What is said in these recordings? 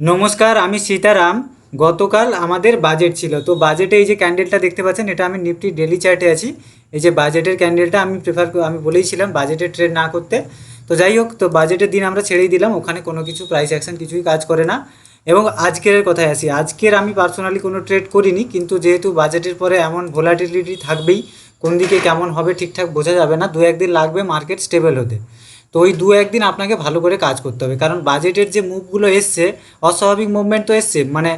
নমস্কার, আমি সীতারাম। গতকাল আমাদের বাজেট ছিল, তো বাজেটে এই যে ক্যান্ডেলটা দেখতে পাচ্ছেন, এটা আমি নিফটি ডেলি চার্টে আছি। এই যে বাজেটের ক্যান্ডেলটা আমি বলেইছিলাম বাজেটের ট্রেড না করতে। তো যাই হোক, তো বাজেটের দিন আমরা ছেড়েই দিলাম, ওখানে কোনো কিছু প্রাইস অ্যাকশন কিছুই কাজ করে না। এবং আজকের কথায় আসি, আজকের আমি পার্সোনালি কোনো ট্রেড করিনি, কিন্তু যেহেতু বাজেটের পরে এমন ভোলাটিলিটি থাকবেই, কোন দিকে কেমন হবে ঠিকঠাক বোঝা যাবে না, দু একদিন লাগবে মার্কেট স্টেবল হতে। তো ওই দু একদিন আপনাকে ভালো করে কাজ করতে হবে, কারণ বাজেটের যে মুভগুলো এসছে, অস্বাভাবিক মুভমেন্ট তো এসছে, মানে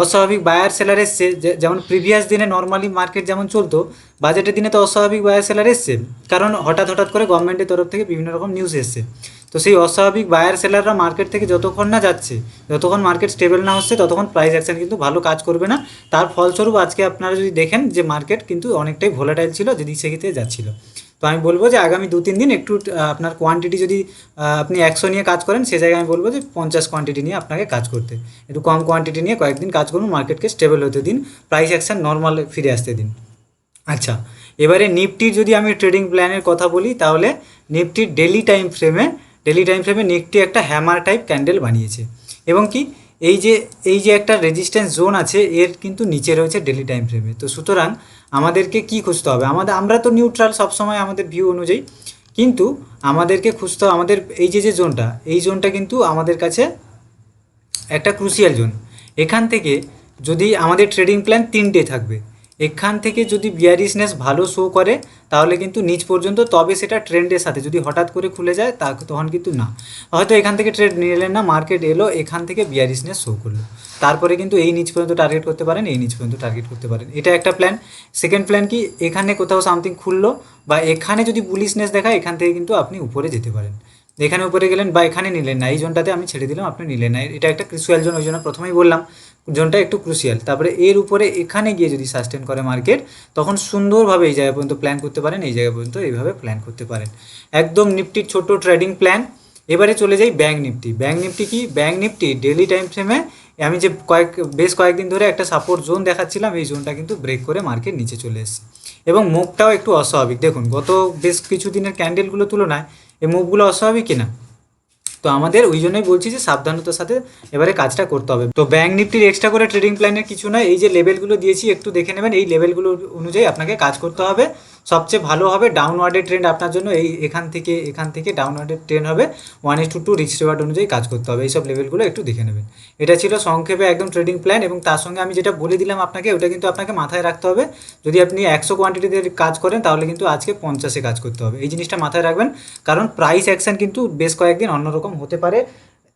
অস্বাভাবিক বায়ার সেলার এসছে, যেমন প্রিভিয়াস দিনে নর্মালি মার্কেট যেমন চলতো, বাজেটের দিনে তো অস্বাভাবিক বায়ার সেলার এসছে, কারণ হঠাৎ হঠাৎ করে গভর্নমেন্টের তরফ থেকে বিভিন্ন রকম নিউজ এসছে। তো সেই অস্বাভাবিক বায়ার সেলাররা মার্কেট থেকে যতক্ষণ না যাচ্ছে, যতক্ষণ মার্কেট স্টেবল না হচ্ছে, ততক্ষণ প্রাইস অ্যাকশন কিন্তু ভালো কাজ করবে না। তার ফলস্বরূপ আজকে আপনারা যদি দেখেন যে মার্কেট কিন্তু অনেকটাই ভোলাটাইল ছিল, যেদিক সেদিকে যাচ্ছিল। তো আমি বলবো যে আগামী 2-3 দিন একটু আপনার কোয়ান্টিটি যদি আপনি 100 নিয়ে কাজ করেন, সে জায়গায় আমি বলবো যে 50 কোয়ান্টিটি নিয়ে আপনাকে কাজ করতে, একটু কম কোয়ান্টিটি নিয়ে কয়েকদিন কাজ করুন, মার্কেটকে স্টেবল হতে দিন, প্রাইস অ্যাকশন নর্মাল ফিরে আসতে দিন। আচ্ছা, এবারে নিফটির যদি আমি ট্রেডিং প্ল্যানের কথা বলি, তাহলে নিফটির ডেলি টাইম ফ্রেমে নিফটি একটা হ্যামার টাইপ ক্যান্ডেল বানিয়েছে, এবং কি এই যে একটা রেজিস্ট্যান্স জোন আছে, এর কিন্তু নিচে রয়েছে ডেলি টাইম ফ্রেমে। তো সুতরাং আমাদেরকে কি খুঁজতে হবে, আমরা তো নিউট্রাল সবসময় আমাদের ভিউ অনুযায়ী, কিন্তু আমাদেরকে খুঁজতে হবে আমাদের এই জোনটা কিন্তু আমাদের কাছে একটা ক্রুশিয়াল জোন। এখান থেকে যদি আমাদের ট্রেডিং প্ল্যান 3টে থাকবে, এখান থেকে যদি বিয়ারিশনেস ভালো শো করে, তাহলে কিন্তু নিচ পর্যন্ত, তবে সেটা ট্রেন্ডের সাথে, যদি হঠাৎ করে খুলে যায় তখন কিন্তু না, হয়তো এখান থেকে ট্রেড নিলেন না, মার্কেট এলো, এখান থেকে বিয়ারিশনেস শো করলো, তারপরে কিন্তু এই নিচ পর্যন্ত টার্গেট করতে পারেন, এই নিচ পর্যন্ত টার্গেট করতে পারেন, এটা একটা প্ল্যান। সেকেন্ড প্ল্যান কি, এখানে কোথাও সামথিং খুললো বা এখানে যদি বুলিশনেস দেখায়, এখান থেকে কিন্তু আপনি উপরে যেতে পারেন। এখানে উপরে গেলেন বা এখানে নিলেন না, এই জোনটাতে আমি ছেড়ে দিলাম, আপনি নিলেন না, এটা একটা ক্রুশিয়াল জোন, ওই জন্য প্রথমেই বললাম জোনটা একটু ক্রুশিয়াল। তারপরে এর উপরে এখানে গিয়ে যদি সাস্টেন করে মার্কেট, তখন সুন্দরভাবে এই জায়গা পর্যন্ত প্ল্যান করতে পারেন, এই জায়গা পর্যন্ত এইভাবে প্ল্যান করতে পারেন, একদম নিফটির ছোট ট্রেডিং প্ল্যান। এবারে চলে যাই ব্যাঙ্ক নিফটি কি, ব্যাঙ্ক নিফটি ডেলি টাইম ফ্রেমে আমি যে বেশ কয়েকদিন ধরে একটা সাপোর্ট জোন দেখাচ্ছিলাম, এই জোনটা কিন্তু ব্রেক করে মার্কেট নিচে চলে এসেছে, এবং মুভটাও একটু অস্বাভাবিক। দেখুন, গত বেশ কিছু দিনের ক্যান্ডেলগুলো তুলনায় এই মুভগুলো অস্বাভাবিক কিনা। তো আমাদের ওই জন্যই বলছি যে সাবধানতার সাথে এবারে কাজটা করতে হবে। তো ব্যাঙ্ক নিফটির এক্সট্রা করে ট্রেডিং প্ল্যানের কিছু নয়, এই যে লেভেলগুলো দিয়েছি একটু দেখে নেবেন, এই লেভেলগুলো অনুযায়ী আপনাকে কাজ করতে হবে। সবচেয়ে ভালো হবে ডাউনওয়ার্ডের ট্রেন্ড আপনার জন্য, এখান থেকে ডাউনওয়ার্ডের ট্রেন্ড হবে, 1:2 রিস্ক রিওয়ার্ড অনুযায়ী কাজ করতে হবে, এইসব লেভেলগুলো একটু দেখে নেবেন। এটা ছিল সংক্ষেপে একদম ট্রেডিং প্ল্যান, এবং তার সঙ্গে আমি যেটা বলে দিলাম আপনাকে, ওটা কিন্তু আপনাকে মাথায় রাখতে হবে। যদি আপনি 100 কোয়ান্টিটিতে কাজ করেন, তাহলে কিন্তু আজকে 50-এ কাজ করতে হবে, এই জিনিসটা মাথায় রাখবেন, কারণ প্রাইস অ্যাকশন কিন্তু বেশ কয়েকদিন অন্যরকম হতে পারে।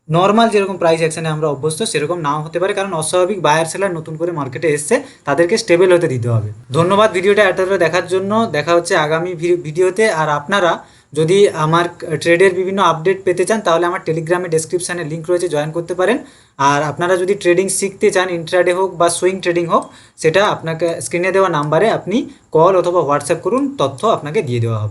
নর্মাল যেরকম প্রাইস অ্যাকশনে আমরা অভ্যস্ত, সেরকম নাও হতে পারে, কারণ অস্বাভাবিক বায়ার সেলার নতুন করে মার্কেটে এসছে, তাদেরকে স্টেবল হতে দিতে হবে। ধন্যবাদ ভিডিওটা এতটা দেখার জন্য, দেখা হচ্ছে আগামী ভিডিওতে। আর আপনারা যদি আমার ট্রেডের বিভিন্ন আপডেট পেতে চান, তাহলে আমার টেলিগ্রামে ডেসক্রিপশানে লিঙ্ক রয়েছে, জয়েন করতে পারেন। আর আপনারা যদি ট্রেডিং শিখতে চান, ইন্ট্রাডে হোক বা সুইং ট্রেডিং হোক, সেটা আপনাকে স্ক্রিনে দেওয়া নাম্বারে আপনি কল অথবা হোয়াটসঅ্যাপ করুন, তথ্য আপনাকে দিয়ে দেওয়া হবে।